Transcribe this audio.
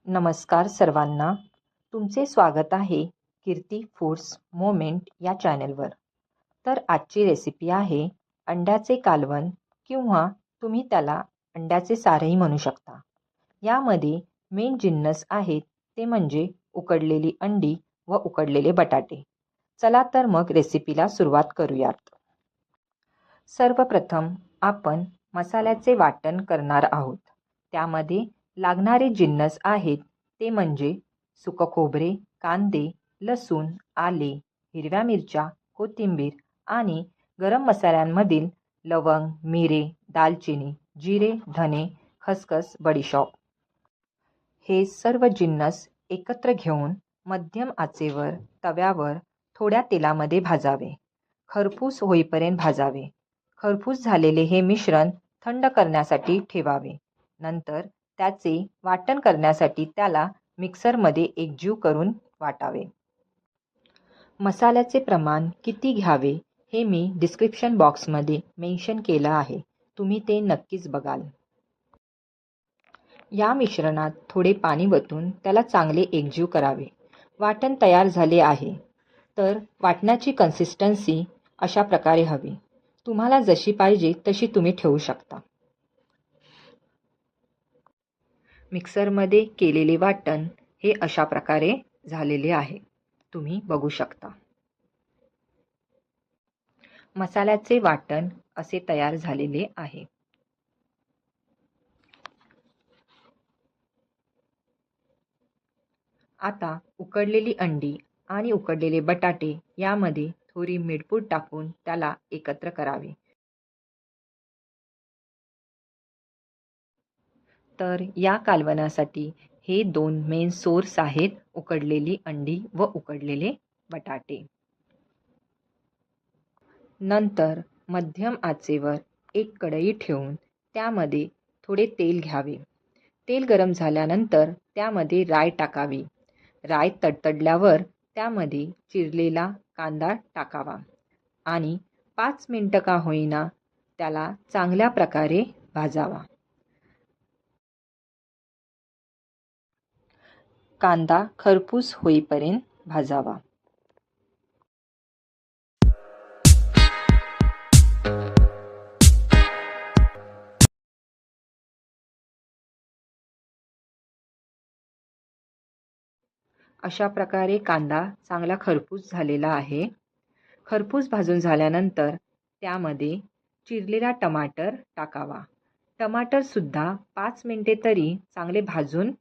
नमस्कार सर्वांना. तुमचे स्वागत आहे कीर्ती फूड्स मोमेंट या चॅनलवर. तर आजची रेसिपी आहे अंड्याचे कालवण किंवा तुम्ही त्याला अंड्याचे सारही म्हणू शकता. यामध्ये मेन जिन्नस आहेत ते म्हणजे उकडलेली अंडी व उकडलेले बटाटे. चला तर मग रेसिपीला सुरुवात करूयात. सर्वप्रथम आपण मसाल्याचे वाटण करणार आहोत. त्यामध्ये लागणारे जिन्नस आहेत ते म्हणजे सुकं खोबरे, कांदे, लसूण, आले, हिरव्या मिरच्या, कोथिंबीर आणि गरम मसाल्यांमधील लवंग, मिरे, दालचिनी, जिरे, धने, खसखस, बडीशॉप. हे सर्व जिन्नस एकत्र घेऊन मध्यम आचेवर तव्यावर थोड्या तेलामध्ये भाजावे. खरपूस होईपर्यंत भाजावे. खरपूस झालेले हे मिश्रण थंड करण्यासाठी ठेवावे. नंतर त्याचे वाटण करण्यासाठी त्याला मिक्सरमध्ये एकजीव करून वाटावे. मसाल्याचे प्रमाण किती घ्यावे हे मी डिस्क्रिप्शन बॉक्समध्ये मेन्शन केलं आहे. तुम्ही ते नक्कीच बघाल. या मिश्रणात थोडे पाणी वतून त्याला चांगले एकजीव करावे. वाटण तयार झाले आहे. तर वाटणाची कन्सिस्टन्सी अशा प्रकारे हवी. तुम्हाला जशी पाहिजे तशी तुम्ही ठेवू शकता. मिक्सरमध्ये केलेले वाटण हे अशा प्रकारे झालेले आहे. तुम्ही बघू शकता. मसाल्याचे वाटण असे तयार झालेले आहे. आता उकडलेली अंडी आणि उकडलेले बटाटे यामध्ये थोडी मीठपूड टाकून त्याला एकत्र करावे. तर या कालवणासाठी हे दोन मेन सोर्स आहेत, उकडलेली अंडी व उकडलेले बटाटे. नंतर मध्यम आचेवर एक कढई ठेवून त्यामध्ये थोडे तेल घ्यावे. तेल गरम झाल्यानंतर त्यामध्ये राई टाकावी. राई तडतडल्यावर त्यामध्ये चिरलेला कांदा टाकावा आणि 5 मिनिटं का होईना त्याला चांगल्या प्रकारे भाजावा. कांदा खरपूस होईपर्यंत भाजावा. अशा प्रकारे कांदा चांगला खरपूस झालेला आहे. खरपूस भाजून झाल्यानंतर त्यामध्ये चिरलेला टमाटर टाकावा. टमाटरसुद्धा 5 मिनिटे तरी चांगले भाजून